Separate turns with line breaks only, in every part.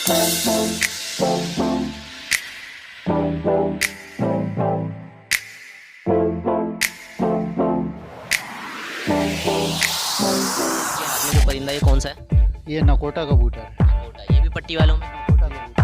हाथ में जो परिंदा ये कौन सा है?
ये नकोटा कबूतर है।
नकोटा, ये भी पट्टी वालों में।
नकोटा कबूतर।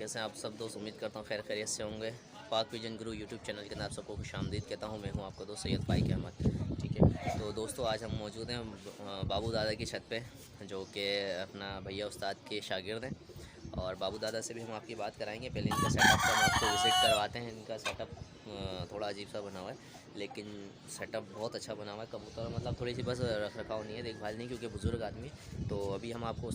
कैसे आप सब दोस्त, उम्मीद करता हूँ खैर खैरियत से होंगे। पाक विजन गुरु यूट्यूब चैनल के अंदर आप सबको खुशामदीद कहता हूँ। मैं हूँ आपका दोस्त सैयद फाइक अहमद। ठीक है, तो दोस्तों आज हम मौजूद हैं बाबू दादा की छत पे, जो कि अपना भैया उस्ताद के शागिर्द हैं। और बाबू दादा से भी हम आपकी बात कराएंगे। पहले इनका सेटअप का हम आपको विज़िट करवाते हैं। इनका सेटअप थोड़ा अजीब सा बना हुआ है, लेकिन सेटअप बहुत अच्छा बना हुआ है। कबूतर मतलब थोड़ी सी बस रख रखाव नहीं है, देखभाल नहीं, क्योंकि बुज़ुर्ग आदमी। तो अभी हम आपको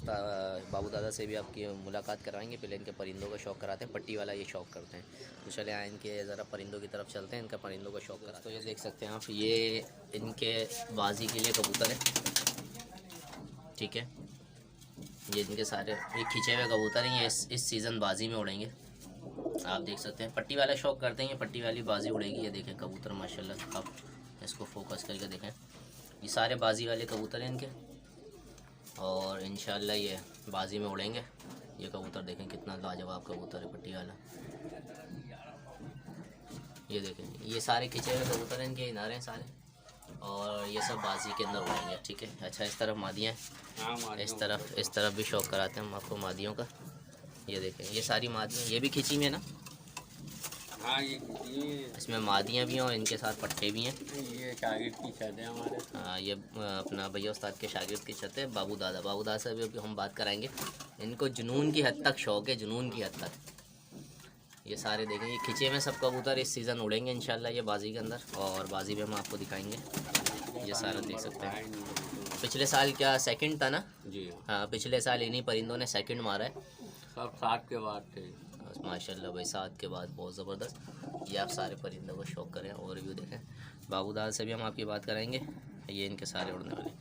बाबू दादा से भी आपकी मुलाकात करवाएंगे। पहले इनके परिंदों का शौक़ कराते हैं, पट्टी वाला ये शौक़ करते हैं। तो चले आए इनके ज़रा परिंदों की तरफ चलते हैं, इनका परिंदों का शौक़ कराते हैं। तो ये देख सकते हैं आप, ये इनके बाजी के लिए कबूतर है। ठीक है, ये इनके सारे ये खिंचे हुए कबूतर हैं। ये इस सीज़न बाजी में उड़ेंगे। आप देख सकते हैं पट्टी वाला शौक़ करते हैं, ये पट्टी वाली बाजी उड़ेगी। ये देखें कबूतर माशाल्लाह, आप इसको फोकस करके देखें। ये सारे बाजी वाले कबूतर हैं इनके, और इंशाल्लाह ये बाजी में उड़ेंगे। ये कबूतर देखें कितना लाजवाब कबूतर है, पट्टी वाला। ये देखें, ये सारे खिंचे हुए कबूतर हैं, इनके इनारे हैं सारे, और ये सब बाजी के अंदर उड़ेंगे। ठीक है, अच्छा इस तरफ मादियाँ हैं, इस तरफ भी शौक़ कराते हैं हम आपको मादियों का। ये देखें, ये सारी मादियाँ, ये भी खिंची में है ना?
हाँ, ये
इसमें मादियाँ भी हैं और इनके साथ पट्टे भी हैं।
ये शागिर्द की छत है हमारे।
हाँ, ये अपना भैया उस्ताद के शागिर्द की छत है। बाबू दादा से भी अभी हम बात कराएंगे। इनको जुनून की हद तक शौक़ है, जुनून की हद तक। ये सारे देखें, ये खिंचे में सब कबूतर इस सीज़न उड़ेंगे इंशाल्लाह ये बाजी के अंदर, और बाजी भी हम आपको दिखाएंगे। ये सारा देख सकते हैं। पिछले साल क्या सेकंड था ना?
जी
हाँ, पिछले साल इन्हीं परिंदों ने सेकंड मारा है।
सब साथ के बाद थे।
माशाल्लाह भाई, 7 के बाद बहुत ज़बरदस्त। ये आप सारे परिंदों को शौक़ करें और व्यू देखें। बाबू दादा से भी हम आपकी बात कराएंगे। ये इनके सारे उड़ने वाले,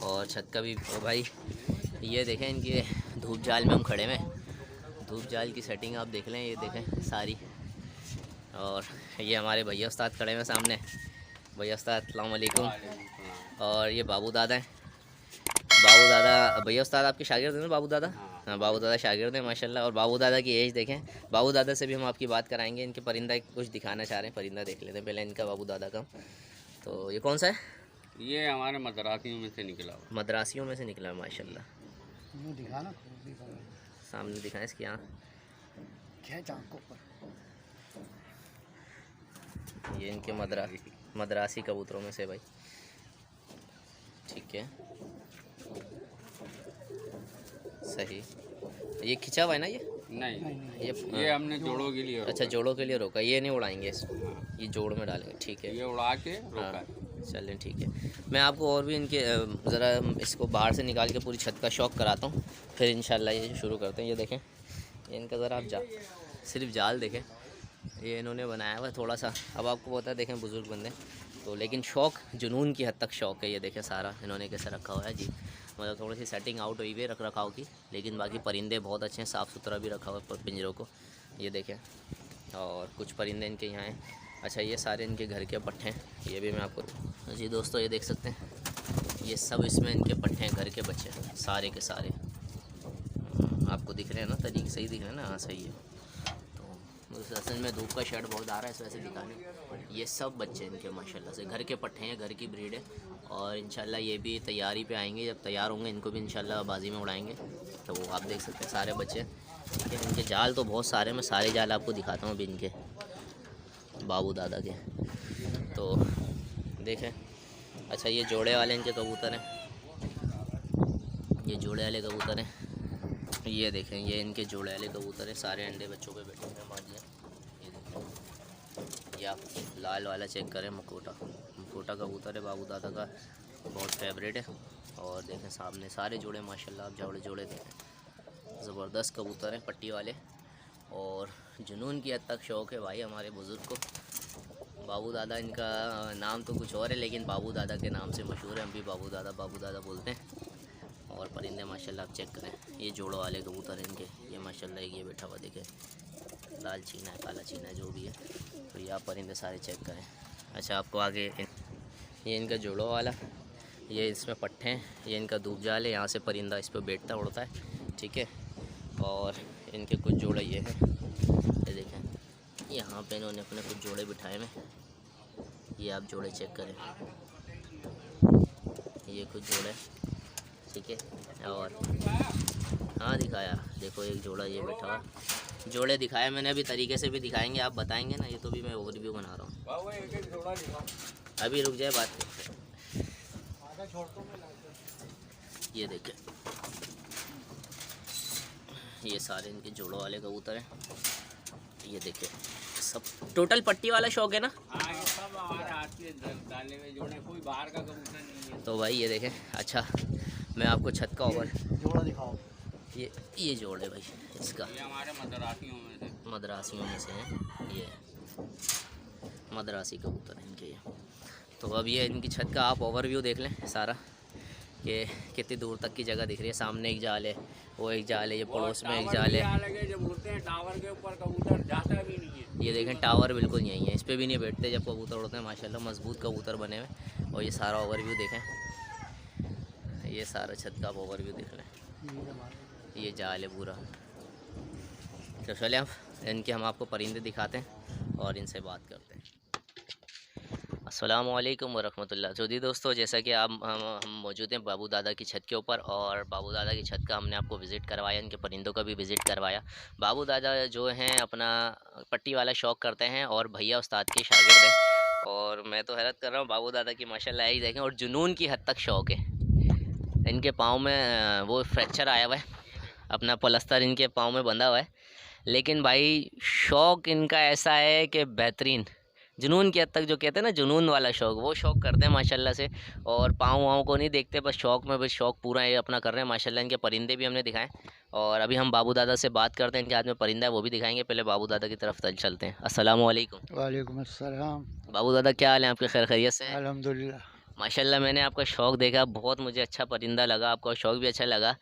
और छत का भी भाई ये देखें। इनकी धूप जाल में हम खड़े हैं, धूप जाल की सेटिंग आप देख लें, ये देखें सारी। और ये हमारे भैया उस्ताद खड़े हैं सामने। भैया उस्ताद अस्सलाम वालेकुम। और ये बाबू दादा हैं। बाबू दादा, भैया उस्ताद आपके शागिर्द हैं ना बाबू दादा? हाँ, बाबू दादा शागिर्द हैं माशाल्लाह। और बाबू दादा की एज देखें। बाबू दादा से भी हम आपकी बात कराएंगे। इनके परिंदा कुछ दिखाना चाह रहे हैं, परिंदा देख लेते हैं पहले इनका बाबू दादा का। तो ये कौन सा है?
ये हमारे मद्रासियों में से निकला हुआ।
मद्रासियों में से निकला माशाल्लाह।
दिखाना
सामने दिखाएं इसकी आँख। ये इनके मद्रासी कबूतरों में से भाई। ठीक है, सही। ये खिंचा हुआ है ना?
नहीं, ये हमने जोड़ों के लिए।
अच्छा, जोड़ों के लिए रोका। ये नहीं उड़ाएंगे इसको, ये जोड़ में डालेंगे। ठीक है,
ये उड़ा के रोका।
हाँ, चलें ठीक है। मैं आपको और भी इनके ज़रा इसको बाहर से निकाल के पूरी छत का शौक़ कराता हूँ, फिर इंशाल्लाह ये शुरू करते हैं। ये देखें, ये इनका ज़रा आप सिर्फ जाल देखें, ये इन्होंने बनाया हुआ है थोड़ा सा। अब आपको पता है, देखें बुज़ुर्ग बंदे तो, लेकिन शौक़ जुनून की हद तक शौक़ है। ये देखें सारा इन्होंने कैसे रखा हुआ है जी, मतलब थोड़ी सी सेटिंग आउट हुई है रख रखाव की, लेकिन बाकी परिंदे बहुत अच्छे हैं, साफ़ सुथरा भी रखा हुआ है पिंजरों को। ये देखें, और कुछ परिंदे इनके यहाँ हैं। अच्छा, ये सारे इनके घर के पट्टे हैं, ये भी मैं आपको जी दोस्तों ये देख सकते हैं। ये सब इसमें इनके पट्टे हैं, घर के बच्चे सारे के सारे। आपको दिख रहे हैं ना, तरीके सही दिख रहे हैं ना? हाँ सही है। तो असल में धूप का शेड बहुत आ रहा है इस वजह से दिखाने। ये सब बच्चे इनके माशाल्लाह से घर के पट्टे हैं, घर की ब्रीड है। और इंशाल्लाह ये भी तैयारी पे आएंगे, जब तैयार होंगे इनको भी इंशाल्लाह बाजी में उड़ाएंगे। तो वो आप देख सकते हैं सारे बच्चे। ठीक है, इनके जाल तो बहुत सारे, मैं सारे जाल आपको दिखाता हूँ अभी इनके बाबू दादा के। तो देखें, अच्छा ये जोड़े वाले इनके कबूतर हैं, ये जोड़े वाले कबूतर हैं। ये देखें, ये इनके जोड़े वाले कबूतर है, सारे अंडे बच्चों पे बैठे हैं मादियाँ। ये देखें, ये आप लाल वाला चेक करें, मकोटा कबूतर है, बाबू दादा का बहुत फेवरेट है। और देखें सामने सारे जोड़े माशाल्लाह, आप जोड़े देखें, ज़बरदस्त कबूतर हैं पट्टी वाले। और जुनून की हद तक शौक़ है भाई हमारे बुज़ुर्ग को। बाबू दादा, इनका नाम तो कुछ और है लेकिन बाबू दादा के नाम से मशहूर है, हम भी बाबू दादा बोलते हैं। और परिंदे माशाल्लाह आप चेक करें, ये जोड़ों वाले कबूतर हैं इनके, ये माशाल्लाह ये बैठा हुआ देखें, लाल चीना है, काला चीना है, जो भी है। तो ये आप परिंदे सारे चेक करें। अच्छा, आपको आगे ये इनका जोड़ों वाला, ये इसमें पट्टे हैं, ये इनका धूप जाल है, यहाँ से परिंदा इस पर बैठता उड़ता है, ठीक है। और इनके कुछ जोड़े ये हैं, ये देखें, यहाँ पे इन्होंने अपने कुछ जोड़े बिठाए हुए, ये आप जोड़े चेक करें, ये कुछ जोड़े, ठीक है। और हाँ दिखाया, देखो एक जोड़ा ये बैठा हुआ, जोड़े दिखाया मैंने, अभी तरीके से भी दिखाएंगे, आप बताएंगे ना, ये तो भी मैं ओवरव्यू बना रहा हूँ, अभी रुक जाए बात करते हैं। ये देखें, ये सारे इनके जोड़ों वाले कबूतर हैं, ये देखें, सब टोटल पट्टी वाला शौक है ना।
ये सब हमारे हाथ के डाले हुए जोड़े, कोई बाहर का कबूतर नहीं है।
तो भाई ये देखें, अच्छा मैं आपको छत का ओवर
जोड़ा दिखाओ।
ये जोड़ है भाई इसका,
ये हमारे
मद्रासियों में से हैं, ये मद्रासी कबूतर हैं इनके ये। तो अब ये इनकी छत का आप ओवरव्यू देख लें सारा, कि कितनी दूर तक की जगह दिख रही है। सामने एक जाल है, वो एक जाल है, ये पड़ोस में एक जाल है।
जब उड़ते हैं टावर के ऊपर कबूतर जाता भी नहीं है।
ये देखें, टावर बिल्कुल यहीं है, इस पर भी नहीं बैठते जब कबूतर उड़ते हैं, माशाल्लाह मजबूत कबूतर बने हुए। और ये सारा ओवरव्यू देखें, ये सारा छत का ओवरव्यू देख लें, ये जाल है पूरा। तो चले अब इनके हम आपको परिंदे दिखाते हैं और इनसे बात करते हैं। अस्सलामुअलैकुम वरहमतुल्लाह। तो जी दोस्तों, जैसा कि हम मौजूद हैं बाबू दादा की छत के ऊपर, और बाबू दादा की छत का हमने आपको विज़िट करवाया, इनके परिंदों का भी विज़िट करवाया। बाबू दादा जो हैं अपना पट्टी वाला शौक़ करते हैं और भैया उस्ताद के शागिर्द हैं। और मैं तो हैरत कर रहा हूँ, बाबू दादा की माशाल्लाह ही देखें, और जुनून की हद तक शौक़ है। इनके पाँव में वो फ्रैक्चर आया हुआ है, अपना पलस्तर इनके पाँव में बंधा हुआ है, लेकिन भाई शौक़ इनका ऐसा है कि बेहतरीन, जुनून की हद तक, जो कहते हैं ना जुनून वाला शौक़, वो शौक़ करते हैं माशाल्लाह से। और पाँव वाँव को नहीं देखते, बस शौक़ में बस शौक़ पूरा ये अपना कर रहे हैं माशाल्लाह। इनके परिंदे भी हमने दिखाएं, और अभी हम बाबू दादा से बात करते हैं, इनके हाथ में परिंदा है वो भी दिखाएंगे। पहले बाबू दादा की तरफ चलते हैं। अस्सलाम वालेकुम।
वालेकुम अस्सलाम।
बाबू दादा क्या हाल है आपके, खैर खैरियत से हैं?
अल्हम्दुलिल्लाह।
माशाल्लाह, मैंने आपका शौक़ देखा, बहुत मुझे अच्छा परिंदा लगा, आपका शौक़ भी अच्छा लगा।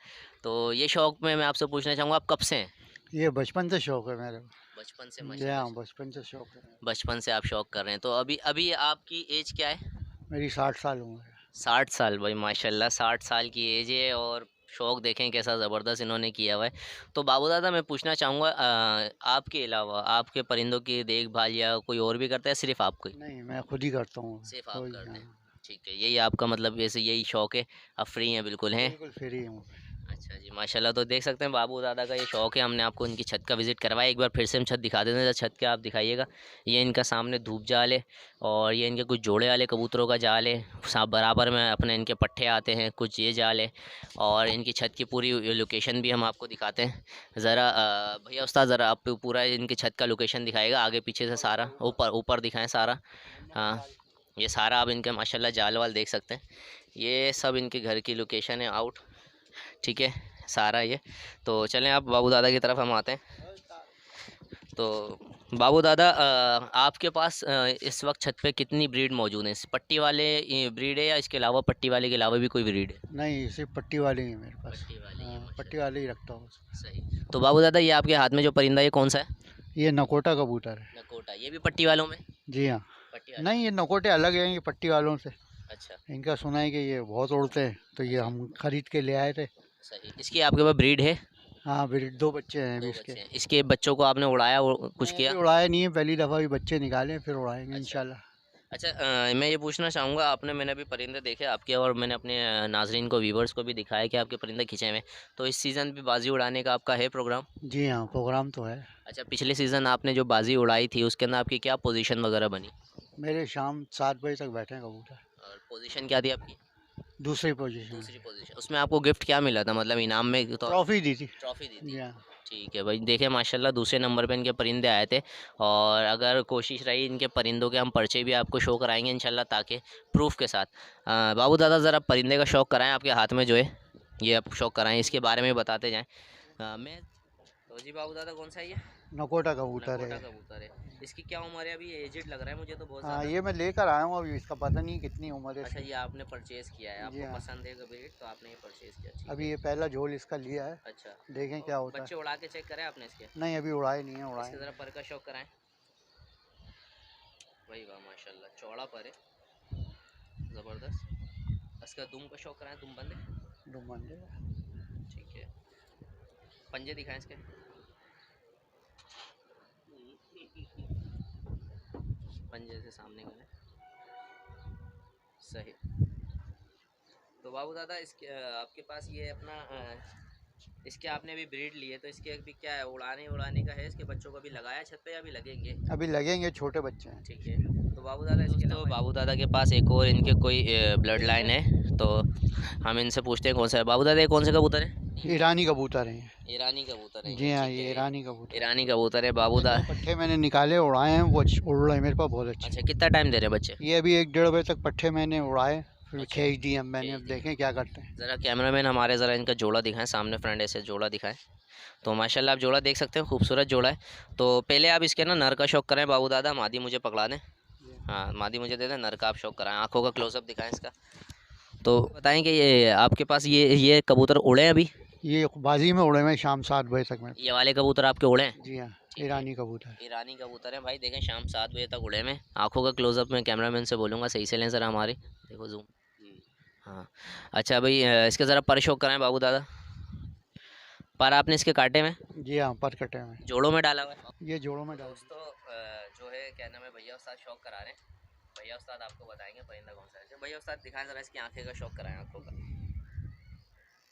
तो ये शौक़ में मैं आपसे पूछना चाहूँगा, आप कब से हैं?
ये बचपन से शौक है मेरे को।
बचपन से
जी
माशाल्लाह,
हाँ, बचपन से शौक है।
बचपन से आप शौक़ कर रहे हैं। तो अभी आपकी एज क्या है?
मेरी 60 साल उम्र है।
60 साल भाई माशाल्लाह, 60 साल की एज है, और शौक़ देखें कैसा ज़बरदस्त इन्होंने किया हुआ है। तो बाबू दादा मैं पूछना चाहूँगा, आपके अलावा आपके परिंदों की देखभाल या कोई और भी करता है, सिर्फ़ आप कोई?
नहीं, मैं खुद ही करता हूँ।
सिर्फ़ आप
कोई
करते हैं,
हाँ,
ठीक है, यही आपका मतलब, वैसे यही शौक़ है, आप फ्री हैं बिल्कुल हैं?
बिल्कुल फ्री हूँ।
अच्छा जी माशाल्लाह। तो देख सकते हैं बाबू दादा का ये शौक़ है, हमने आपको इनकी छत का विज़िट करवाया। एक बार फिर से हम छत दिखा देते हैं, छत के आप दिखाइएगा। ये इनका सामने धूप जाल है, और ये इनके कुछ जोड़े वाले कबूतरों का जाल है, साथ बराबर में अपने इनके पट्टे आते हैं, कुछ ये जाल है। और इनकी छत की पूरी लोकेशन भी हम आपको दिखाते हैं। ज़रा भैया उस्ताद, ज़रा आप पूरा इनकी छत का लोकेशन दिखाएगा, आगे पीछे से सारा, ऊपर दिखाएँ सारा। हाँ, ये सारा आप इनके माशाल्लाह जाल वाल देख सकते हैं। ये सब इनके घर की लोकेशन है आउट, ठीक है, सारा ये। तो चलें आप बाबू दादा की तरफ हम आते हैं। तो बाबू दादा, आपके पास इस वक्त छत पे कितनी ब्रीड मौजूद है? पट्टी वाले ब्रीड है या इसके अलावा पट्टी वाले के अलावा भी कोई ब्रीड है?
नहीं, सिर्फ पट्टी वाली ही है मेरे पास।
पट्टी वाली है,
हाँ, पट्टी वाली ही रखता हूँ।
सही। तो बाबू दादा, ये आपके हाथ में जो परिंदा ये कौन सा है?
ये नकोटा कबूतर है।
नकोटा, ये भी पट्टी वालों में?
जी हाँ।
पट्टी वाले?
नहीं, ये नकोटे अलग हैं ये पट्टी वालों से।
अच्छा,
इनका सुना है कि ये बहुत उड़ते हैं, तो ये हम खरीद के ले आए थे।
सही। इसकी आपके पास ब्रीड है?
हाँ, ब्रीड 2 बच्चे हैं अभी
दो
इसके।
बच्चे हैं। इसके बच्चों को आपने उड़ाया, कुछ
नहीं,
किया?
अभी उड़ाया नहीं है, पहली दफ़ा भी बच्चे निकाले, फिर उड़ाएंगे
अच्छा।
इंशाल्लाह।
अच्छा, मैं ये पूछना चाहूँगा, मैंने अभी परिंदे देखे आपके, और मैंने अपने नाजरीन को, व्यूवर्स को भी दिखाया कि आपके परिंदे खिंचे हुए हैं। तो इस सीज़न भी बाजी उड़ाने का आपका है प्रोग्राम?
जी हाँ, प्रोग्राम तो है।
अच्छा, पिछले सीज़न आपने जो बाजी उड़ाई थी उसके अंदर आपकी क्या पोजीशन वगैरह बनी?
मेरे शाम 7 बजे तक बैठे हैं कबूतर।
और पोजीशन क्या थी आपकी?
दूसरी पोजीशन,
दूसरी पोजीशन। उसमें आपको गिफ्ट क्या मिला था, मतलब इनाम में? तो
ट्रॉफी दी थी।
ट्रॉफी दी थी।
जी हाँ।
ठीक है भाई, देखे माशाल्लाह दूसरे नंबर पे इनके परिंदे आए थे। और अगर कोशिश रही इनके परिंदों के हम पर्चे भी आपको शो कराएंगे इंशाल्लाह, ताकि प्रूफ के साथ। बाबू दादा ज़रा परिंदे का शौक कराएं, आपके हाथ में जो है ये आप शौक कराएं, इसके बारे में बताते जाएं। मैं तो जी बाबू दादा कौन सा है ये?
नकोटा कबूतर
नकोटा
है।
कबूतर है। इसकी क्या उम्र है अभी? एजेड लग रहा है मुझे तो बहुत
हाँ,
ज़्यादा।
ये मैं लेकर आया हूँ अभी, इसका पता नहीं कितनी उम्र है
अच्छा,
इसकी।
ये आपने परचेज़ किया है,
जी
आपको
हाँ।
पसंद है ब्रीड तो आपने ये परचेज़ किया। ठीक
अभी
है।
ये पहला झोल इसका लिया है,
अच्छा,
देखें क्या होता
बच्चे
है।
उड़ा के चेक करें आपने इसके?
नहीं, अभी उड़ाए नहीं है, उड़ाए
इसके ज़रा पर का शौक कराएं। वही वाह माशाल्लाह, चौड़ा पर है, ज़बरदस्त। इसका दुम का शौक कराएं, दुम बंद है।
डुमन है।
ठीक है, पंजे दिखाएं इसके। पंजे से सामने करें, सही। तो बाबू दादा इसके आपके पास ये अपना इसके आपने अभी ब्रीड ली है, तो इसके अभी क्या है, उड़ाने का है? इसके बच्चों को अभी लगाया छत पे या अभी लगेंगे?
अभी लगेंगे, छोटे बच्चे हैं।
ठीक है। तो बाबू दादा इसके तो बाबू दादा के पास एक और इनके कोई ब्लड लाइन है, तो हम इनसे पूछते हैं कौन सा है। बाबू दादा ये कौन सा कबूतर है?
ईरानी कबूतर हैं।
ईरानी कबूतर है
जी हाँ,
ठीक
ये
है।
ईरानी कबूतर।
ईरानी कबूतर है बाबू दादा।
पट्ठे मैंने निकाले, उड़ाए हैं, वो उड़ रहे हैं मेरे पास बहुत अच्छे।
अच्छा, कितना टाइम दे रहे हैं बच्चे?
ये अभी 1-1.5 बजे तक पट्ठे मैंने उड़ाए, फिर
अच्छा,
खींच दिए। अब मैंने,
खींच
अब
दिए।
देखें क्या करते हैं।
ज़रा कैमरामैन हमारे ज़रा इनका जोड़ा दिखाएं, सामने फ्रंट ऐसे जोड़ा दिखाएं। तो माशाल्लाह आप जोड़ा देख सकते हैं, खूबसूरत जोड़ा है। तो पहले आप इसके ना नर का शौक करें बाबू दादा, मादी मुझे पकड़ा दें। हाँ, मादी मुझे दे दें, नर का आप शौक कराएं। आँखों का क्लोजअप दिखाएं इसका। तो बताएं कि ये आपके पास ये कबूतर उड़े हैं अभी?
ये बाजी में उड़े हुए हैं शाम 7 बजे तक में।
ये वाले कबूतर आपके उड़े हैं?
जी हाँ,
ठीक है।
ईरानी कबूतर।
ईरानी कबूतर है भाई, देखें शाम 7 बजे तक उड़े में। आँखों का क्लोजअप में कैमरामैन से बोलूँगा सही से लें ज़रा हमारे, देखो जूम। हाँ, अच्छा भाई इसके ज़रा पर शौक कराएं बाबू दादा। पर आपने इसके कांटे में?
जी हाँ, पर कटे में,
जोड़ों में डाला हुआ है?
ये जोड़ों में डाल।
दोस्तों जो है क्या नाम है, भैया उस्ताद शौक करा रहे हैं। भैया उस्ताद आपको बताएंगे परिंदा कौन सा है। भैया उस्ताद दिखाएं ज़रा इसकी आँखें का शौक कराएं, आँखों का।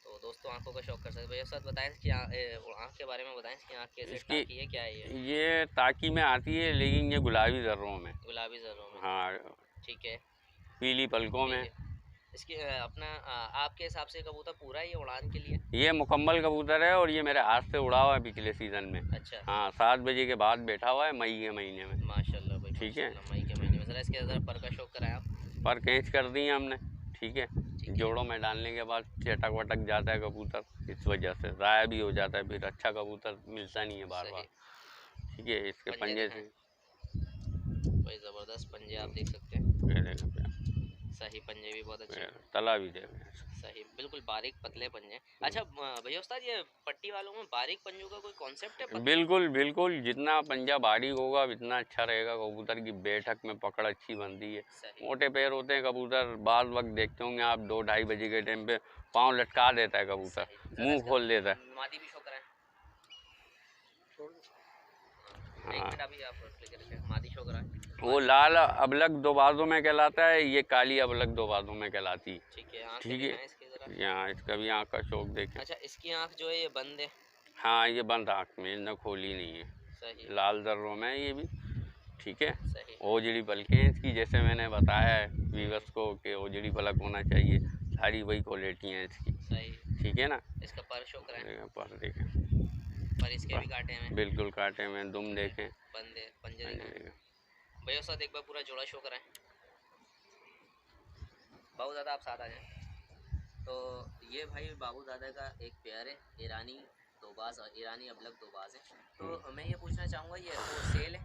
तो दोस्तों आँखों का शौक कर सकते हैं। भैया उस्ताद बताएं इसकी आँख के बारे में बताएं, इसकी आँख कैसे
इसकी
टाकी है, क्या है ये?
ये ताकी में आती है, लेकिन ये गुलाबी जर्रों में।
गुलाबी जर्रों में।
हाँ,
ठीक है।
पीली पलकों में।
ठीक है। इसके अपना आपके हिसाब से कबूतर पूरा है ये उड़ान के लिए?
ये मुकम्मल कबूतर है, और ये मेरे हाथ से उड़ा हुआ है पिछले सीज़न में।
अच्छा।
हाँ, 7 बजे के बाद बैठा हुआ है, मई के महीने में।
माशाल्लाह भाई,
ठीक है।
माशाल्लाह, मई के महीने में। ज़रा इसके ज़रा पर का शौक कराएं आप।
पर कैच कर दी है हमने। ठीक है। जोड़ों में डालने के बाद चटक वटक जाता है कबूतर, इस वजह से ज़ाया भी हो जाता है, फिर अच्छा कबूतर मिलता नहीं है बार बार। ठीक है। इसके पंजे से
भाई ज़बरदस्त पंजे आप देख सकते हैं, सही पंजे भी बहुत अच्छे हैं।
तला भी देखें,
सही, बिल्कुल बारीक पतले पंजे। अच्छा भैया उस्ताद, ये पट्टी वालों में बारीक पंजों का कोई कॉन्सेप्ट है?
बिल्कुल बिल्कुल, जितना पंजा बारीक होगा उतना अच्छा रहेगा। कबूतर की बैठक में पकड़ अच्छी बनती है।
सही।
मोटे पैर होते हैं कबूतर, बाद वक्त देखते होंगे आप 2-2:30 बजे के टाइम पे पाँव लटका देता है कबूतर, मुंह खोल देता है।
मादी भी शो कराएं। एक
हाँ,
मिनट अभी आप क्लिक करके मादी शो कराएं।
वो लाल अबलग दो बाजों में कहलाता है, ये काली अबलग दो बाजों में कहलाती है।
ठीक है, आँख
ठीक है।
दिखाएं इसकी ज़रा।
यहाँ इसका भी आँख का शौक देखें।
अच्छा, इसकी आँख जो है ये बंद है?
हाँ, ये बंद आँख में, न खोली नहीं है।
सही।
लाल दर्रों में ये भी। ठीक है।
सही।
ओजड़ी पलकें हैं इसकी, जैसे मैंने बताया है वीवर्स को कि ओजड़ी पलक होना चाहिए, सारी वही क्वालिटी हैं इसकी।
सही।
ठीक है ना।
इसका पर शो कराएं।
पर देखें,
पर इसके भी काटे हैं?
बिल्कुल काटे में। दुम देखें,
बंद है, पंजे
पंजे
दिखाएं।
देखें।
भैया साथ एक बार पूरा जोड़ा शो कराएं। बाबू दादा आप साथ आ जाएं। तो ये भाई बाबू दादा का एक पेयर है, ईरानी दोबाज और ईरानी अबलग दोबाज है। तो मैं ये पूछना चाहूँगा, ये तो सेल है?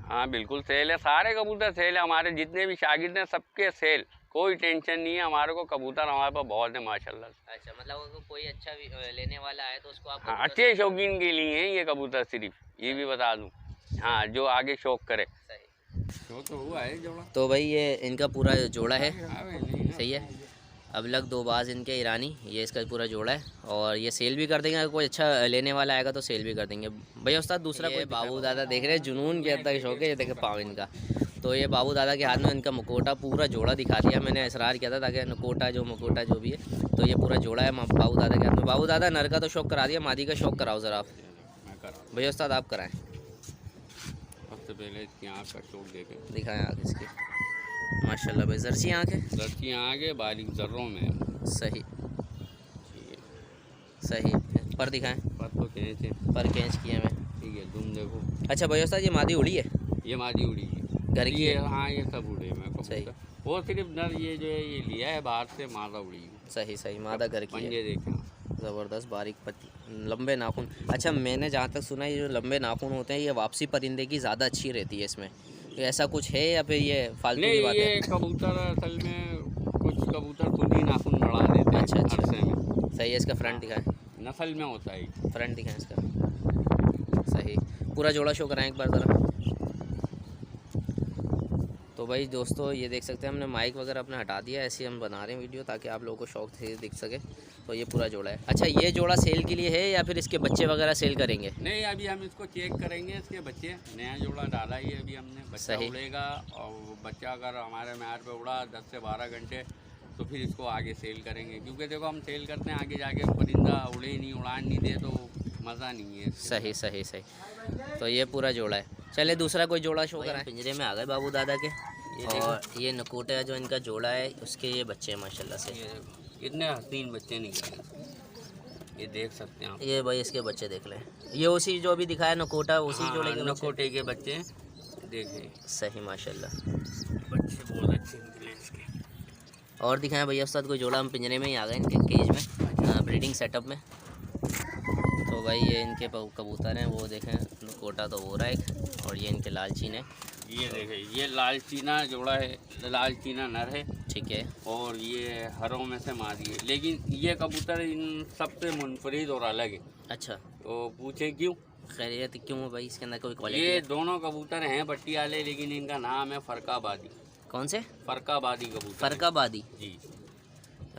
हाँ बिल्कुल सेल है, सारे कबूतर सेल है। हमारे जितने भी शागिर्द हैं सबके सेल, कोई टेंशन नहीं है। हमारे को कबूतर हमारे पास बहुत है माशाल्लाह।
अच्छा, मतलब अगर कोई अच्छा लेने वाला है तो उसको आप
हाँ, अच्छे शौकीन के लिए हैं ये कबूतर, सिर्फ ये भी बता दूँ। हाँ, जो आगे शौक करे।
सही।
तो हुआ है जोड़ा।
तो भाई ये इनका पूरा जोड़ा है, सही है। अबलग दोबाज इनके ईरानी, ये इसका पूरा जोड़ा है। और ये सेल भी कर देंगे, अगर कोई अच्छा लेने वाला आएगा तो सेल भी कर देंगे। भैया उस्ताद दूसरा कोई बाबू दादा देख रहे हैं, जुनून के अंदर शौक है, ये देखे पाँव इनका। तो ये बाबू दादा के हाथ में इनका मुकोटा पूरा जोड़ा दिखा दिया मैंने, इसरार किया था ताकि मुकोटा जो भी है, तो ये पूरा जोड़ा है बाबू दादा के हाथ में। बाबू दादा नर का तो शौक करा दिया, मादी का शौक कराओ ज़रा आप। भैया उस्ताद आप कराएं।
सबसे पहले इसकी आँख का शौक देखें,
दिखाएं आगे इसकी। माशाल्लाह भाई, जर्सी आँखें
जर्सी आगे बारीक जर्रों में है।
सही
ठीक है,
सही। पर दिखाएं,
पर तो कैंच है।
पर कैंच किए में।
ठीक है, तुम देखो
अच्छा भैया उस्ताद, ये मादी उड़ी है?
ये मादी उड़ी है।
घर की
ये
है?
हाँ ये सब उड़े में
सही।
कबूतर। वो सिर्फ नर ये जो है ये लिया है बाहर से, मादा उड़ी है।
सही सही, मादा घर की है।
पंजे देखें।
ज़बरदस्त बारीक पत्ती, लंबे नाखून। अच्छा मैंने जहाँ तक सुना है ये जो लंबे नाखून होते हैं ये वापसी परिंदे की ज़्यादा अच्छी रहती है इसमें, ये ऐसा कुछ है या फिर ये फालतू की
नहीं,
बात
ये
है?
कबूतर असल में कुछ कबूतर खुद ही नाखून बढ़ा देते हैं
अच्छा, अच्छा।
अरसे में।
सही है। इसका फ्रंट दिखाएं,
नस्ल में होता है।
फ्रंट दिखाएं इसका। सही, पूरा जोड़ा शो कराएं एक बार ज़रा। तो भाई दोस्तों ये देख सकते हैं हमने माइक वगैरह अपने हटा दिया, ऐसे हम बना रहे हैं वीडियो ताकि आप लोगों को शौक से दिख सके। तो ये पूरा जोड़ा है। अच्छा ये जोड़ा सेल के लिए है या फिर इसके बच्चे वगैरह सेल करेंगे?
नहीं, अभी हम इसको चेक करेंगे। इसके बच्चे नया जोड़ा डाला ही है अभी हमने। बच्चा
सही।
उड़ेगा और वो बच्चा अगर हमारे मैार पे उड़ा 10 से 12 घंटे तो फिर इसको आगे सेल करेंगे। क्योंकि देखो हम सेल करते हैं आगे जाके परिंदा उड़े नहीं, उड़ान नहीं दे तो मज़ा नहीं है।
सही सही सही। तो ये पूरा जोड़ा है। चलिए दूसरा कोई जोड़ा शो कराएं। पिंजरे में आ गए बाबू दादा के। और ये नकोटा जो इनका जोड़ा है उसके ये बच्चे हैं माशाल्लाह से।
इतने हसीन बच्चे निकले, ये देख सकते हैं आप।
ये भाई इसके बच्चे देख लें, ये उसी जो अभी दिखाया नकोटा उसी
हाँ,
जोड़े के बच्चे।
नकोटे के बच्चे देखें।
सही माशाल्लाह,
बच्चे बहुत अच्छे निकले इसके।
और दिखाएं भैया उस्ताद कोई जोड़ा। हम पिंजरे में ही आ गए इनके केज में, ब्रीडिंग सेटअप में। तो भाई ये इनके कबूतर हैं, वो देखें नकोटा तो हो रहा है और ये इनके लालचीन है।
ये देखें, ये लाल चीना जोड़ा है, लाल चीना नर है।
ठीक है।
और ये हरों में से मादी है, लेकिन ये कबूतर इन सबसे मुनफरिद और अलग है।
अच्छा,
तो पूछे क्यों?
खैरियत क्यों है भाई, इसके अंदर कोई क्वालिटी
ये
है?
दोनों कबूतर हैं पट्टी वाले, लेकिन इनका नाम है फरकाबादी।
कौन से?
फरकाबादी कबूतर।
फरकाबादी।
जी।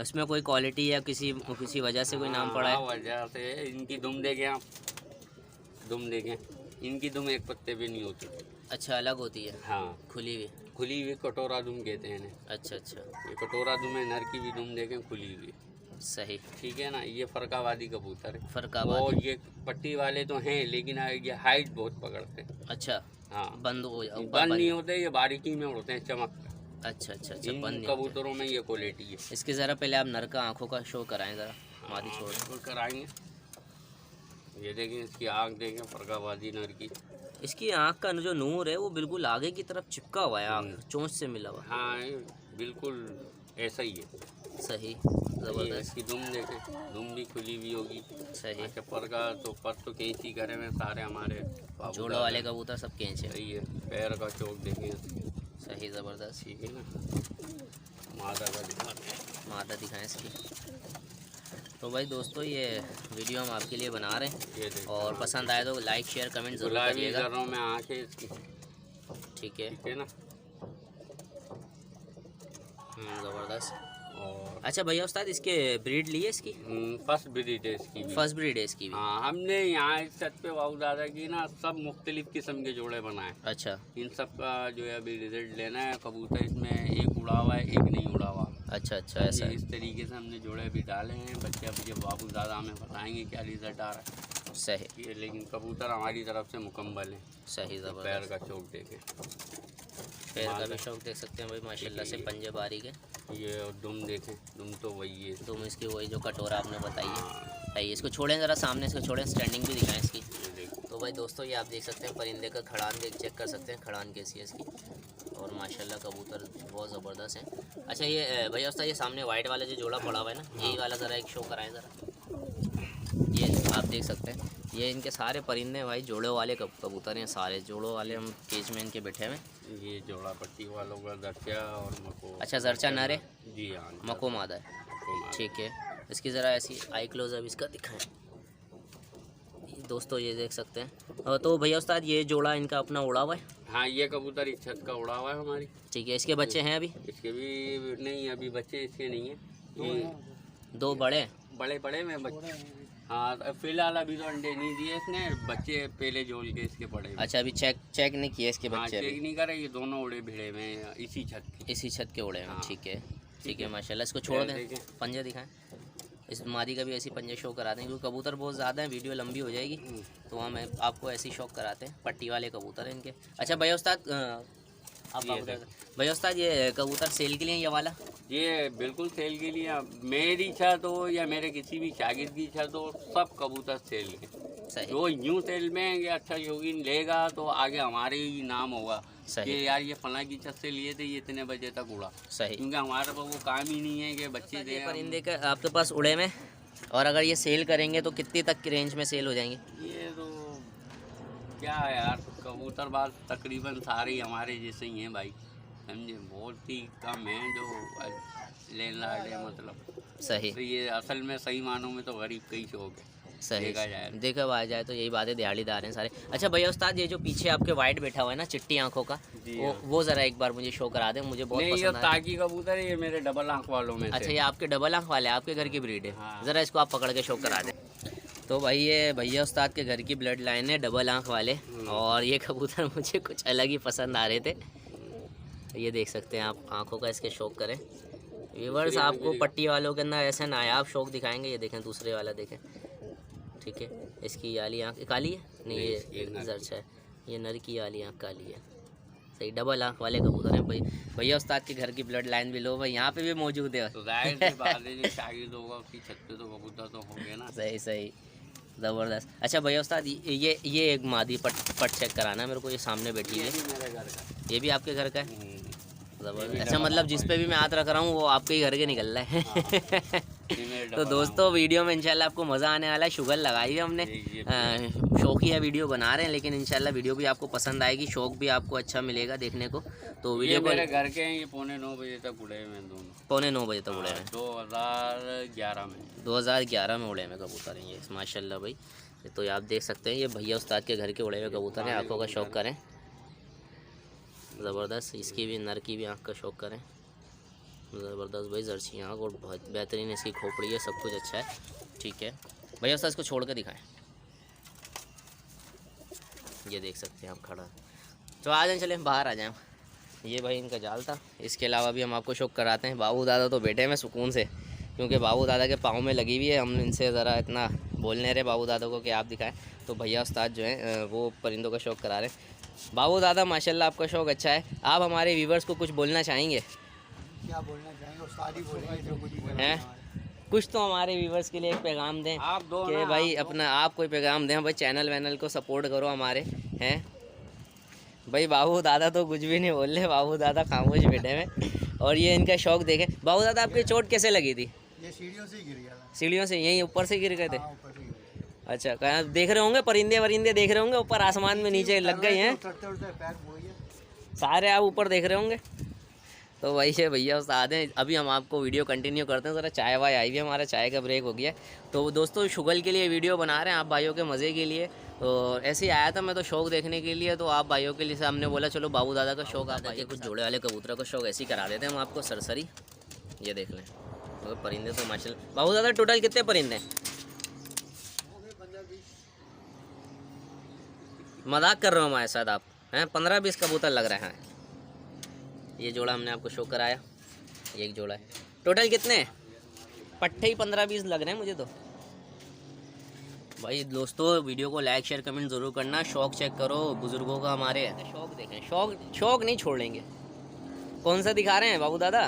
उसमें कोई क्वालिटी या किसी वजह से कोई नाम पड़ा है?
वजह से इनकी दुम देखें आप, दुम देखें, इनकी दुम एक पत्ते पे नहीं होती।
अच्छा, अलग होती है?
हाँ,
खुली हुई।
खुली हुई कटोरा दुम कहते हैं इन्हें।
अच्छा अच्छा,
ये कटोरा दुम है, नर की भी दुम देखें खुली हुई।
सही।
ठीक है ना, ये फरकाबादी कबूतर है।
फरकाबादी।
और ये पट्टी वाले तो हैं, लेकिन ये हाइट बहुत पकड़ते हैं।
अच्छा,
हाँ,
बंद हो ऊपर
बंद नहीं होते, ये बारीकी में उड़ते हैं, चमक।
अच्छा अच्छा अच्छा,
इन
बंद नहीं होते।
कबूतरों में ये क्वालिटी है।
इसके ज़रा पहले आप नर का आंखों का शो कराएं ज़रा, मादी छोड़।
बिल्कुल कराएंगे। ये देखें, इसकी आँख देखें फरकाबादी नर की।
इसकी आंख का जो नूर है वो बिल्कुल आगे की तरफ चिपका हुआ है, आंख चोंच से मिला हुआ।
हाँ, बिल्कुल ऐसा ही है।
सही,
ये
ज़बरदस्त।
इसकी दुम देखें, दुम भी खुली हुई होगी।
सही।
अच्छा, पर का तो पर तो कैंची करे में सारे हमारे बाबू
जोड़ों
दादा
वाले
हैं।
कबूतर सब कैंच है।
सही है। पैर का चौक देखें इसकी।
सही, ज़बरदस्त।
ठीक है ना, मादा का दिखाते हैं।
मादा दिखाएं इसकी। तो भाई दोस्तों ये वीडियो हम आपके लिए बना रहे हैं,
ये देखें,
और पसंद आए तो लाइक शेयर कमेंट ज़रूर
गुलाबी
करिएगा।
जर्रों में आँखें इसकी।
ठीक है।
ठीक है ना।
ज़बरदस्त।
और
अच्छा भैया उस्ताद, इसके ब्रीड लिए इसकी?
फर्स्ट ब्रीड है इसकी भी।
फर्स्ट ब्रीड है इसकी भी?
हाँ, हमने यहाँ इस छत पे बाबू दादा की ना सब मुख्तलिफ किस्म के जोड़े बनाए।
अच्छा
इन सब का जो है अभी रिजल्ट लेना है। कबूतर इसमें एक उड़ा हुआ है, एक नहीं उड़ा हुआ।
अच्छा अच्छा, ऐसा है।
इस तरीके से हमने जोड़े भी डाले हैं। बच्चे अब जब बाबू दादा हमें बताएंगे क्या रिजल्ट आ रहा है।
सही
ये लेकिन कबूतर हमारी तरफ से मुकम्मल है।
सही,
पैर
ज़बरदस्त।
का चौक देखें,
पैर का भी शौक देख सकते हैं भाई माशाल्लाह से, पंजे बारीक है।
ये और दुम देखें, दुम तो वही है।
तुम इसकी वही जो कटोरा आपने बताई है। सही, इसको छोड़ें ज़रा सामने, इसको छोड़ें, स्टैंडिंग भी दिखाएं इसकी।
ये देखें,
तो भाई दोस्तों ये आप देख सकते हैं परिंदे का खड़ान देख चेक कर सकते हैं, खड़ान कैसी है इसकी। और माशाल्लाह कबूतर बहुत ज़बरदस्त है। अच्छा ये भैया उस्ताद, ये सामने वाइट वाला जो जोड़ा पड़ा हुआ है ना, यही वाला ज़रा एक शो कराएं ज़रा। ये आप देख सकते हैं, ये इनके सारे परिंदे भाई जोड़ों वाले कबूतर हैं, सारे जोड़ों वाले। हम केज में इनके बैठे हुए हैं।
ये जोड़ा पट्टी वालों का दर्चा और मको।
अच्छा, जर्चा नर है?
जी हाँ,
मको मादा है।
मको मादा।
ठीक है। इसकी ज़रा ऐसी आई क्लोज अभी इसका दिखाएं दोस्तों, ये देख सकते हैं। तो भैया उस्ताद ये जोड़ा इनका अपना उड़ा हुआ है?
हाँ, ये कबूतर इस छत का उड़ा हुआ है हमारी।
ठीक है। इसके बच्चे हैं अभी?
इसके भी नहीं, अभी बच्चे इसके नहीं है। ये
दो बड़े?
बड़े बड़े में बच्चे। हाँ, फिलहाल अभी तो अंडे नहीं दिए इसने, बच्चे पहले जोड़ के इसके पड़े हुए।
अच्छा, अभी चेक नहीं किए इसके
हाँ,
बच्चे
चेक
अभी?
नहीं करे, ये दोनों उड़े भिड़े में इसी छत के।
इसी छत के उड़े हैं।
हाँ।
ठीक है ठीक है माशाल्लाह। इसको छोड़ दें,
देखें।
पंजे दिखाएं। इस मादी का भी ऐसी पंजे शो करा दें, क्योंकि कबूतर बहुत ज़्यादा है, वीडियो लंबी हो जाएगी, तो हम आपको ऐसी शौक कराते हैं। पट्टी वाले कबूतर हैं इनके। अच्छा भैया उस्ताद, आप
ये
बता भैया उस्ताद ये कबूतर सेल के लिए ये वाला
ये बिल्कुल सेल के लिए। मेरी इच्छा तो या मेरे किसी भी शागिर्द की इच्छा तो सब कबूतर सेल के।
सही
जो यूँ सेल में ये अच्छा शौकीन लेगा तो आगे हमारे ही नाम होगा
सही
कि यार ये फला की छत से लिए थे, ये इतने बजे तक उड़ा।
सही।
क्योंकि हमारे पास वो काम ही नहीं है कि बच्चे दे
परिंदे का आपके पास उड़े में, और अगर ये सेल करेंगे तो कितनी तक की रेंज में सेल हो जाएंगे?
ये तो क्या है यार, कबूतरबाज तकरीबन सारे ही हमारे जैसे ही हैं भाई, समझे। बहुत ही कम हैं जो लेन लाड है मतलब।
सही
तो ये असल में सही मानों में तो गरीब का ही शौक है,
सही।
देखा जाए तो।
देखा आ जाए तो यही बातें, दिहाड़ीदार हैं सारे। अच्छा भैया उस्ताद ये जो पीछे आपके वाइट बैठा हुआ है ना चिट्टी आंखों का,
जी
वो ज़रा एक बार मुझे शो करा दें, मुझे बहुत
नहीं, ये
पसंद आया।
ताकि कबूतर है, ये मेरे डबल आंख वालों में
अच्छा
से।
ये आपके डबल आंख वाले, आपके घर की ब्रीड है?
हाँ।
ज़रा इसको आप पकड़ के शो करा दें। तो भाई ये भैया उस्ताद के घर की ब्लड लाइन है, डबल आंख वाले, और ये कबूतर मुझे कुछ अलग ही पसंद आ रहे थे। ये देख सकते हैं आप, आंखों का इसके शौक करें। व्यूअर्स आपको पट्टी वालों के अंदर ऐसे नायाब शौक दिखाएंगे। ये देखें दूसरे वाला देखें, ठीक है। इसकी आली आँख काली है, नहीं ये जर्च है, ये नर की आली आँख काली है। सही, डबल आँख वाले कबूतर हैं भाई। भैया उस्ताद के घर की ब्लड लाइन भी लो भाई, यहाँ पे भी मौजूद है।
तो जाहिर सी बात है, जो शागिर्द होगा उसकी छत पे तो कबूतर तो होंगे ना।
सही सही, ज़बरदस्त। अच्छा भैया उस्ताद ये एक मादी पट चेक कराना है मेरे को, ये सामने बैठी
ये
है।
भी मेरे घर का।
ये भी आपके घर का है? ज़बरदस्त।
भी
अच्छा
डबल
मतलब
आँख
जिस पे भी मैं हाथ रख रहा हूँ वो आपके ही घर के निकल रहा है।
ये मेरे
तो
डबल
दोस्तों वीडियो में इंशाल्लाह आपको मज़ा आने वाला है। शुगर लगाई है हमने, शौकिया वीडियो बना रहे हैं, लेकिन इंशाल्लाह वीडियो भी आपको पसंद आएगी, शौक भी आपको अच्छा मिलेगा देखने को। तो
ये
वीडियो को
मेरे घर के हैं, ये 9:45 बजे तक उड़े हुए हैं दोनों।
9:45 बजे तक उड़े हैं।
2011 में।
2011 में उड़े हैं कबूतर हैं ये, माशाल्लाह भाई। तो आप देख सकते हैं ये भैया उस्ताद के घर के उड़े हुए कबूतर हैं। आँखों का शौक करें, ज़बरदस्त। इसकी भी, नर की भी आँख का शौक करें, ज़बरदस्त भाई। जर्सी आँख और बहुत बेहतरीन इसकी खोपड़ी है, सब कुछ अच्छा है, ठीक है। भैया उस्ताद इसको छोड़ कर दिखाएं। ये देख सकते हैं आप खड़ा। तो आ जाएं, चलें बाहर आ जाएं। ये भाई इनका जाल था। इसके अलावा भी हम आपको शौक कराते हैं। बाबू दादा तो बैठे हैं सुकून से, क्योंकि बाबू दादा के पाँव में लगी हुई है। हम इनसे ज़रा इतना बोलने रहे बाबू दादा को कि आप दिखाएं। तो भैया उस्ताद जो हैं वो परिंदों का शौक करा रहे हैं। बाबू दादा माशाल्लाह आपका शौक अच्छा है। आप हमारे व्यूवर्स को कुछ बोलना चाहेंगे?
क्या बोलना चाहेंगे, उस्ताद ही बोलेंगे जो कुछ बोलना
हैं कुछ तो हमारे व्यूवर्स के लिए एक पैगाम दें
आप दो
कि
ना,
भाई
आप दो।
अपना आप कोई पैगाम दें भाई। चैनल वैनल को सपोर्ट करो हमारे, हैं भाई। बाबू दादा तो कुछ भी नहीं बोल रहे, बाबू दादा खामोश बैठे में। और ये इनका शौक देखें। बाबू दादा आपकी चोट कैसे लगी थी?
ये सीढ़ियों से ही गिर गया था।
सीढ़ियों से, यहीं ऊपर से गिर गए थे?
हाँ, ऊपर से गिर गया।
अच्छा, कहाँ देख रहे होंगे परिंदे वरिंदे देख रहे होंगे ऊपर आसमान में, नीचे लग गए हैं
उतरते उतरते पैर मुड़ गया।
सारे, आप ऊपर देख रहे होंगे। तो वही है भैया उस्ताद हैं। अभी हम आपको वीडियो कंटिन्यू करते हैं। ज़रा चाय वाय आई हुई है, हमारा चाय का ब्रेक हो गया। तो दोस्तों शुगल के लिए वीडियो बना रहे हैं, आप भाइयों के मज़े के लिए। तो ऐसे ही आया था मैं तो शौक देखने के लिए, तो आप भाइयों के लिए से हमने बोला चलो बाबू दादा का शौक आता है, कुछ जोड़े वाले कबूतरों का शौक ऐसे ही करा देते हैं हम आपको सरसरी। ये देख लें तो परिंदे तो माशाल्लाह। बाबू दादा टोटल कितने परिंदे हैं? मजाक कर रहे हो हमारे साथ आप, हैं? 15-20 कबूतर लग रहे हैं। ये जोड़ा हमने आपको शो कराया, ये एक जोड़ा है। टोटल कितने हैं? पट्टे ही 15-20 लग रहे हैं मुझे तो। भाई दोस्तों वीडियो को लाइक शेयर कमेंट ज़रूर करना। शौक चेक करो बुज़ुर्गों का हमारे, शौक देखें। शौक नहीं छोड़ेंगे। कौन सा दिखा रहे हैं बाबू दादा?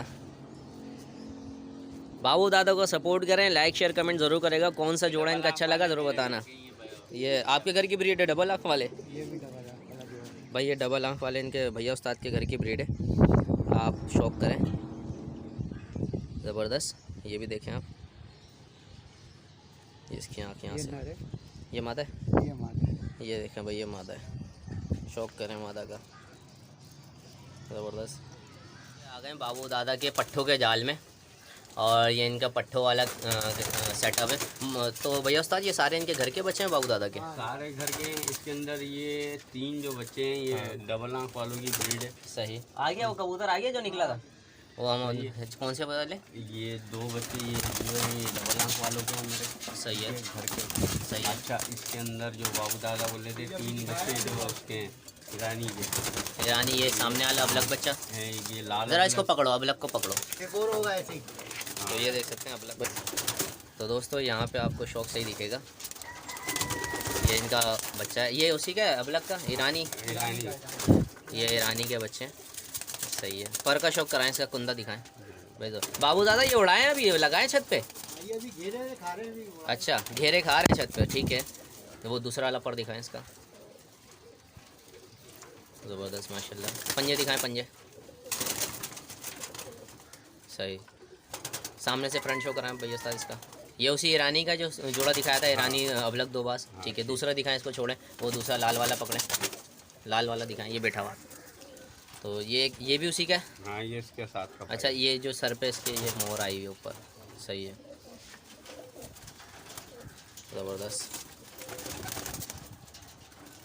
बाबू दादा को सपोर्ट करें, लाइक शेयर कमेंट ज़रूर करेगा। कौन सा जोड़ा इनका अच्छा लगा ज़रूर बताना। ये आपके घर की ब्रीड है डबल आँख वाले?
ये भी डबल आँख वाला जो है।
भाई ये डबल आँख वाले इनके भैया उस्ताद के घर की ब्रीड है, आप शौक करें, ज़बरदस्त। ये भी देखें आप, इसकी आँख यहाँ
ये
से।
नर है,
ये मादा है,
ये मादा है।
ये देखें भाई ये मादा है, शौक करें मादा का, ज़बरदस्त। आ गए बाबू दादा के पट्ठों के जाल में, और ये इनका पट्ठों वाला सेटअप है। तो भैया उस्ताद ये सारे इनके घर के बच्चे हैं बाबू दादा के?
सारे घर के। इसके अंदर ये 3 जो बच्चे हैं ये डबल आँख वालों की ब्रीड है।
सही। आ गया वो कबूतर, आ गया जो निकला था वो हम कौन से बदले?
ये 2 बच्चे ये डबल आँख वालों के हैं मेरे।
सही है,
घर के।
सही है।
अच्छा, इसके अंदर जो बाबू दादा बोले थे 3 बच्चे जो उसके हैं ईरानी के।
यानी ये सामने वाला अबलग बच्चा
है, ये लाल।
ज़रा इसको पकड़ो, अबलग को पकड़ो।
एक और होगा ऐसे ही।
तो ये देख सकते हैं अबलग बच्चा। तो दोस्तों यहाँ पे आपको शौक सही दिखेगा। ये इनका बच्चा है, ये उसी का है अबलग का, ईरानी।
ईरानी।
ये ईरानी के बच्चे हैं। सही है। पर का शौक कराएं, इसका कुंदा दिखाएं भाई। तो बाबू दादा ये उड़ाएं अभी, लगाएं छत पे?
ये अभी घेरे खा रहे हैं।
अच्छा घेरे खा रहे हैं छत पे, ठीक है। तो वो दूसरा वाला पर दिखाएं इसका, ज़बरदस्त माशाल्लाह। पंजे दिखाएं, पंजे सही। सामने से फ्रंट शो कराएं भैया साहब इसका। ये उसी ईरानी का जो जोड़ा दिखाया था, ईरानी अबलग दोबाज, ठीक है। दूसरा दिखाएं, इसको छोड़ें, वो दूसरा लाल वाला पकड़ें, लाल वाला दिखाएं, ये बैठा हुआ। तो ये भी उसी का है?
हाँ ये इसके साथ का।
अच्छा ये जो सर पे इसके ये मोर आई हुई ऊपर, सही है, ज़बरदस्त,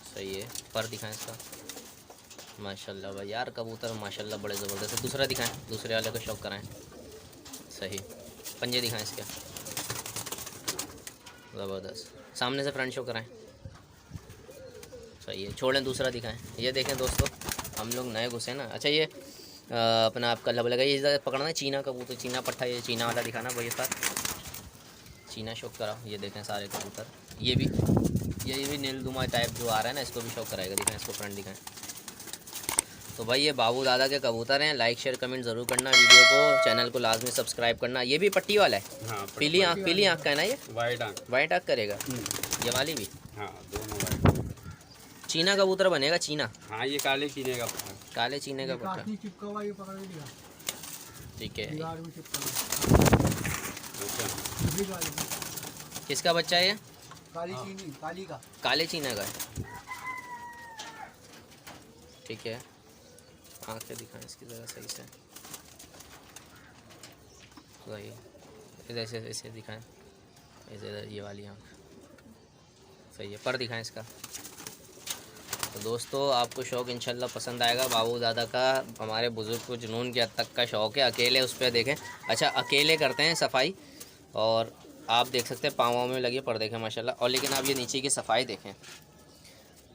सही है। पर दिखाएं इसका, माशाल्लाह भाई यार कबूतर माशाल्लाह बड़े ज़बरदस्त है। दूसरा दिखाएं, दूसरे वाले को शौक कराएं, सही। पंजे दिखाएं इसके, ज़बरदस्त। सामने से फ्रंट शो कराएं, सही है। छोड़ें, दूसरा दिखाएं। ये देखें दोस्तों, हम लोग नए घुसे ना। अच्छा ये अपना आपका लब लगा, ये पकड़ना है चीना कबूतर, चीना पट्टा, ये चीना वाला दिखाना भैया साथ, चीना शौक कराओ। ये देखें सारे कबूतर, ये भी नीलदुमा टाइप जो आ रहा है ना, इसको भी शौक कराएगा। दिखाएं इसको, फ्रंट दिखाएं। तो भाई ये बाबू दादा के कबूतर हैं। लाइक शेयर कमेंट ज़रूर करना वीडियो को, चैनल को लाजमी सब्सक्राइब करना। ये भी पट्टी वाला है?
हाँ,
पीली आँख का है ना ये? वाइट आँख करेगा ये वाली भी?
हाँ दोनों वाइट।
चीना कबूतर बनेगा, चीना।
हाँ ये काले चीने का पट्टा।
काले चीने का पट्टा,
चिपका हुआ ये पकड़ लिया,
ठीक है।
दीवार में चिपका हुआ।
किसका बच्चा है ये?
काली चीनी, काली का,
काले चीना का है, ठीक है। आँखें दिखाएं इसकी ज़रा सही से, सही। इधर से ऐसे दिखाएं, ऐसे ये वाली आँख, सही है। पर दिखाएं इसका। तो दोस्तों आपको शौक़ इंशाल्लाह पसंद आएगा। बाबू दादा का हमारे बुज़ुर्ग को जुनून के हद तक का शौक़ है। अकेले उस पर देखें, अच्छा अकेले करते हैं सफाई, और आप देख सकते हैं पाँव में लगे पर देखें माशाल्लाह। और लेकिन आप ये नीचे की सफाई देखें,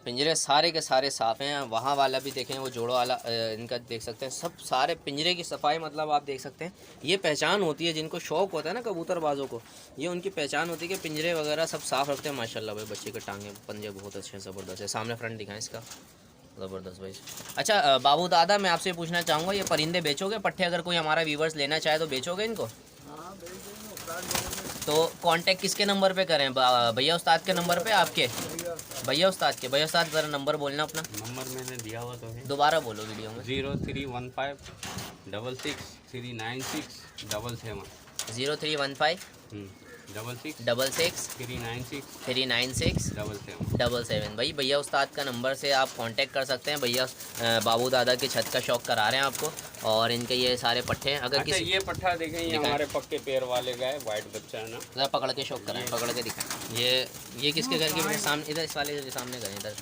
पिंजरे सारे के सारे साफ़ हैं। वहाँ वाला भी देखें, वो जोड़ो वाला इनका देख सकते हैं, सब सारे पिंजरे की सफाई, मतलब आप देख सकते हैं। ये पहचान होती है जिनको शौक़ होता है ना कबूतरबाजों को, ये उनकी पहचान होती है कि पिंजरे वगैरह सब साफ़ रखते हैं माशाल्लाह भाई। बच्चे के टांगे पंजे बहुत अच्छे ज़बरदस्त है। सामने फ्रंट दिखाएं इसका, ज़बरदस्त भाई। अच्छा बाबू दादा मैं आपसे पूछना चाहूँगा, ये परिंदे बेचोगे पट्टे? अगर कोई हमारा व्यूवर्स लेना चाहे तो बेचोगे इनको? तो कांटेक्ट किसके नंबर पे करें? भैया उस्ताद के नंबर पे, आपके भैया उस्ताद के? भैया उस्ताद ज़रा नंबर बोलना अपना।
नंबर मैंने दिया हुआ तो है,
दोबारा बोलो वीडियो में।
0315 66 396 77।
0315
66
396
396
77। भाई भैया उस्ताद का नंबर से आप कांटेक्ट कर सकते हैं। भैया बाबू दादा की छत का शौक करा रहे हैं आपको, और इनके ये सारे पट्टे हैं। अगर
अच्छा
किसी
ये पट्टा देखें, ये हमारे पक्के पैर वाले का है, वाइट बच्चा है ना।
ज़रा पकड़ के शौक कराएं, पकड़ के दिखाएं। ये किसके घर के सामने? इधर इस वाले के सामने करें, इधर।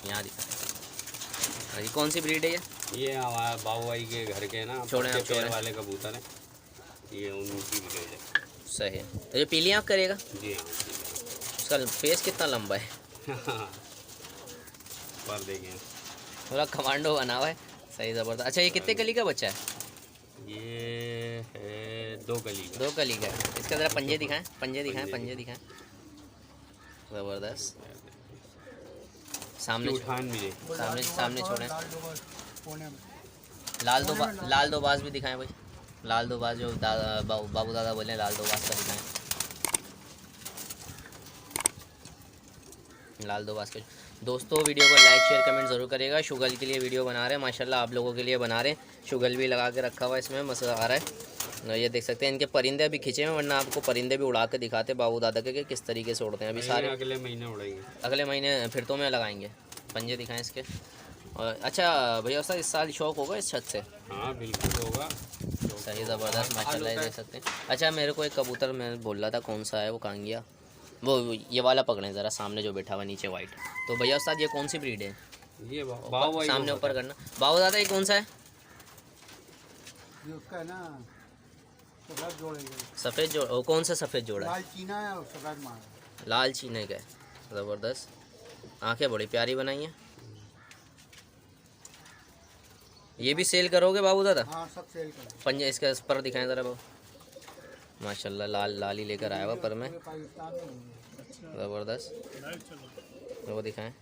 यहाँ दिखाएं। ये कौन सी ब्रीड है ये
हमारा बाबू भाई के घर के ना,
छोड़ें आप,
पक्के पैर
छोड़ें।
वाले कबूतर हैं, ये उनकी ब्रीड है।
सही है। तो ये पीली आँख करेगा?
जी हाँ।
उसका फेस कितना लंबा है?
पर देखें
पूरा कमांडो बना हुआ है, सही ज़बरदस्त। अच्छा ये कितने कली का बच्चा है?
ये है 2 कली का।
2 कली का है। इसका ज़रा पंजे दिखाएं, पंजे दिखाएं, पंजे दिखाएं, ज़बरदस्त। सामने
उठान मिले,
सामने छोड़ें। लाल दो बाज भी दिखाएं भाई, लाल दो बाज जो बाबू दादा बोले, लाल दो बाज का दिखाएं, लाल दो बाज का। दोस्तों वीडियो को लाइक शेयर कमेंट ज़रूर करिएगा। शुगल के लिए वीडियो बना रहे हैं माशाल्लाह, आप लोगों के लिए बना रहे हैं। शुगल भी लगा के रखा हुआ है इसमें, मज़ा आ रहा है। ये देख सकते हैं इनके परिंदे अभी खींचे हैं, वरना आपको परिंदे भी उड़ा के दिखाते बाबू दादा के किस तरीके से उड़ते हैं। अभी सारे
अगले महीने उड़ेंगे,
अगले महीने फिर तो में लगाएंगे। पंजे दिखाएं इसके। और अच्छा भैया साहब इस साल शौक होगा इस छत से?
हाँ बिल्कुल होगा,
सही ज़बरदस्त माशाल्लाह, ये देख सकते हैं। अच्छा मेरे को एक कबूतर मैं बोल रहा था, कौन सा है वो? कहाँ गया वो? ये वाला पकड़ें ज़रा, सामने जो बैठा हुआ नीचे वाइट। तो भैया उस्ताद ये कौन सी ब्रीड है?
ये बाबू
सामने ऊपर करना। बाबू दादा ये कौन सा है?
ये उसका है ना, सफेद जोड़े,
सफ़ेद जोड़। कौन सा सफ़ेद जोड़ा है?
लाल चीना है और सफेद मार।
लाल चीने का है, ज़बरदस्त। आंखें बड़ी प्यारी बनाई हैं। ये भी सेल करोगे बाबू दादा?
हाँ सब सेल कर।
पंजे इसका पर दिखाएं ज़रा बाबू, माशाल्लाह लाल ही लेकर आया हुआ पर में, ज़बरदस्त। वो दिखाएं,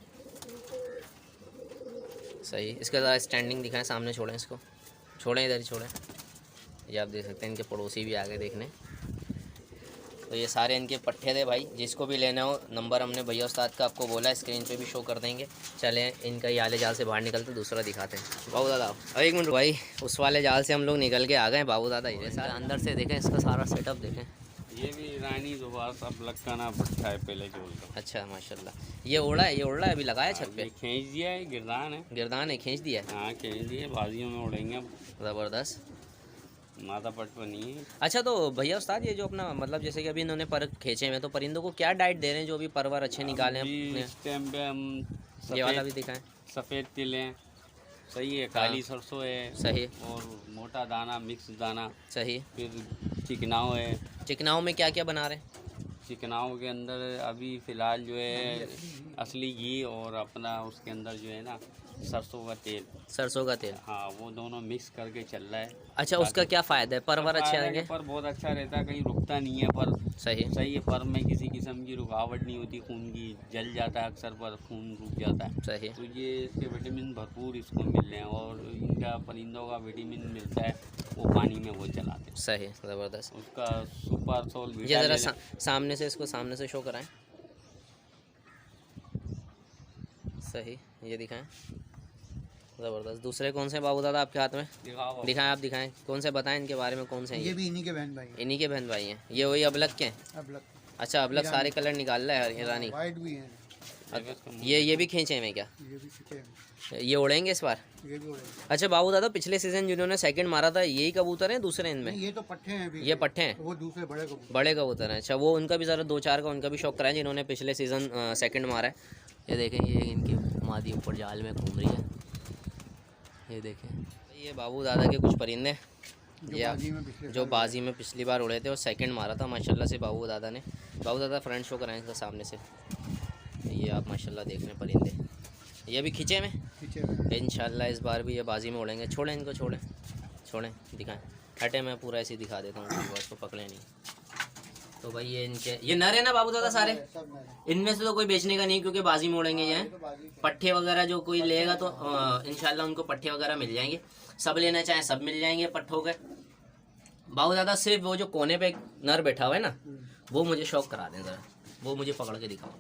सही। इसका ज़रा स्टैंडिंग दिखाएं, सामने छोड़ें इसको, छोड़ें इधर ही छोड़ें। ये आप देख सकते हैं इनके पड़ोसी भी आ गए देखने। तो ये सारे इनके पट्ठे थे भाई, जिसको भी लेना हो नंबर हमने भैया उस्ताद का आपको बोला, स्क्रीन पे भी शो कर देंगे। चलें इनका ये वाले जाल से बाहर निकलते दूसरा दिखाते हैं। बाबू दादा अब एक मिनट भाई, उस वाले जाल से हम लोग निकल के आ गए। बाबू दादा ये सारा अंदर से देखें, इसका सारा सेटअप देखें।
ये भी ईरानी दोबारा सब लक्का ना पट्टा है पहले जोड़ का।
अच्छा माशाल्लाह। ये उड़ा है, ये उड़ रहा है, अभी लगाया छत पे,
खींच दिया है, गिरदान है।
गिरदान है, खींच दिया है।
हाँ खींच दिए, बाजियों में उड़ेंगे अब।
ज़बरदस्त।
माथा पट पर नहीं है।
अच्छा तो भैया उस्ताद ये जो अपना मतलब जैसे कि अभी इन्होंने पर खींचे हुए, तो परिंदों को क्या डाइट दे रहे हैं जो भी परवर अच्छे निकाले हैं
अभी
अपने?
इस टाइम पे हम
ये वाला भी दिखाएं।
सफ़ेद तिल है, सही है, काली सरसों है,
सही,
और मोटा दाना मिक्स दाना,
सही।
फिर चिकनाव है।
चिकनाओं में क्या क्या बना रहे हैं?
चिकनाव के अंदर अभी फ़िलहाल जो है असली घी और अपना उसके अंदर जो है ना सरसों का तेल।
सरसों का तेल।
हाँ वो दोनों मिक्स करके चल रहा है।
अच्छा उसका क्या फ़ायदा है? परवर अच्छे आएंगे?
पर बहुत अच्छा रहता है, कहीं रुकता नहीं है पर।
सही।
सही है, पर में किसी किस्म की रुकावट नहीं होती, खून की जल जाता है अक्सर पर, खून रुक जाता है।
सही।
तो ये इसके विटामिन भरपूर इसको मिल रहे हैं, और इनका परिंदों का विटामिन मिलता है वो पानी में वो चलाते हैं।
सही, ज़बरदस्त।
उसका सुपर सोल
ये ज़रा सामने से, इसको सामने से शो कराएं। सही, ये दिखाएं। ज़बरदस्त। दूसरे कौन से बाबू दादा आपके हाथ में? दिखाएं, आप दिखाएं कौन से, बताएं इनके बारे में, कौन से हैं
ये भी इन्हीं के बहन भाई हैं।
इन्हीं के बहन भाई हैं। ये वही अबलग के हैं?
अबलग।
अच्छा अबलग सारे कलर निकाल रहा है ईरानी।
वाइट भी हैं।
ये भी खींचे हुए क्या?
ये भी खींचे हैं।
ये उड़ेंगे इस बार?
ये भी उड़ेंगे।
अच्छा बाबू दादा पिछले सीजन जिन्होंने सेकंड मारा था यही कबूतर हैं दूसरे इनमें?
नहीं, ये तो पट्टे हैं अभी।
ये पट्टे हैं,
वो दूसरे बड़े कबूतर।
बड़े कबूतर हैं। अच्छा वो उनका भी ज़रा दो चार का उनका भी शौक कराएं जिन्होंने पिछले सीज़न सेकंड मारा है। ये देखें, ये इनकी मादी ऊपर जाल में घूम रही है। ये देखें, ये बाबू दादा के कुछ परिंदे जो बाजी में पिछली बार उड़े थे और सेकंड मारा था माशाल्लाह से बाबू दादा ने। बाबू दादा फ्रंट शो कराएं इसका सामने से। ये आप माशाल्लाह देख रहे हैं परिंदे, ये भी खींचे में। इंशाल्लाह इस बार भी ये बाजी में उड़ेंगे। छोड़ें इनको, छोड़ें छोड़ें, दिखाएं। हटे, मैं पूरा ऐसे ही दिखा देता हूँ, इसको पकड़े नहीं। तो भाई ये इनके, ये नर है ना बाबू दादा सारे? इनमें से तो कोई बेचने का नहीं क्योंकि बाजी में उड़ेंगे। ये पट्ठे वगैरह जो कोई लेगा तो इंशाल्लाह उनको पट्ठे वगैरह मिल जाएंगे। सब लेना चाहें सब मिल जाएंगे पट्ठों के। बाबू दादा सिर्फ वो जो कोने पे एक नर बैठा हुआ है ना, वो मुझे शौक करा दें ज़रा, वो मुझे पकड़ के दिखाओ।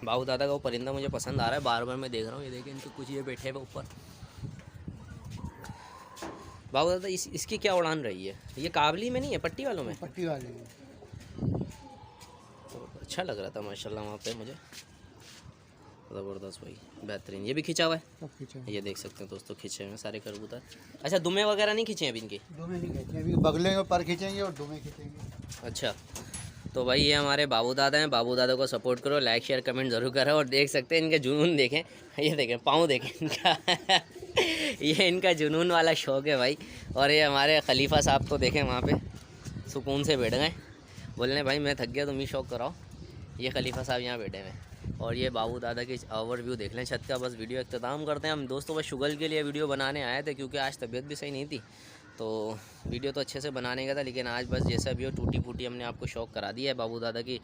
बाबू दादा का वो परिंदा मुझे पसंद आ रहा है, बार बार मैं देख रहा हूँ। ये देखें इनके कुछ ये बैठे हुए ऊपर। बाबू दादा इसकी क्या उड़ान रही है? ये काबली में नहीं है, पट्टी वालों में?
पट्टी वाले हैं।
तो अच्छा लग रहा था माशाल्लाह वहाँ पे मुझे। ज़बरदस्त भाई, बेहतरीन। ये भी खिंचा हुआ है,
सब खींचे हैं।
ये देख सकते हैं दोस्तों, खिंचे हुए सारे कबूतर। अच्छा दुमे वगैरह नहीं खींचे हैं अभी इनके?
दुमे नहीं खींचे, अभी बगले में पर खींचेंगे और दुमे खींचेंगे।
अच्छा तो भाई ये हमारे बाबू दादा हैं। बाबू दादा को सपोर्ट करो, लाइक शेयर कमेंट ज़रूर करो। और देख सकते हैं इनके जुनून देखें, ये देखें पाँव देखें इनका ये इनका जुनून वाला शौक़ है भाई। और ये हमारे खलीफा साहब को देखें वहाँ पे सुकून से बैठ गए, बोलने भाई मैं थक गया तुम ही शौक़ कराओ। ये खलीफा साहब यहाँ बैठे हुए। और ये बाबू दादा की ओवरव्यू देख लें छत का। बस वीडियो इख्तिताम करते हैं हम दोस्तों। बस शुगल के लिए वीडियो बनाने आए थे क्योंकि आज तबीयत भी सही नहीं थी, तो वीडियो तो अच्छे से बनाने का था, लेकिन आज बस जैसा भी हो टूटी फूटी हमने आपको शौक़ करा दिया है बाबू दादा की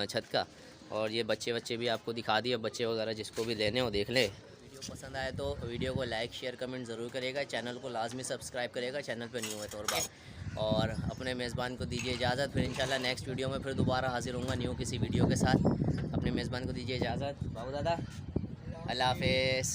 छत का। और ये बच्चे भी आपको दिखा दिए, बच्चे वगैरह जिसको भी लेने हो देख ले। वीडियो पसंद आए तो वीडियो को लाइक शेयर कमेंट ज़रूर करेगा, चैनल को लाजमी सब्सक्राइब करेगा, चैनल पर न्यू है तो। और अपने मेज़बान को दीजिए इजाज़त, फिर इंशाल्लाह नेक्स्ट वीडियो में फिर दोबारा हाजिर होऊंगा न्यू किसी वीडियो के साथ। अपने मेज़बान को दीजिए इजाज़त। बाबू दादा अल्लाह हाफ़िज़।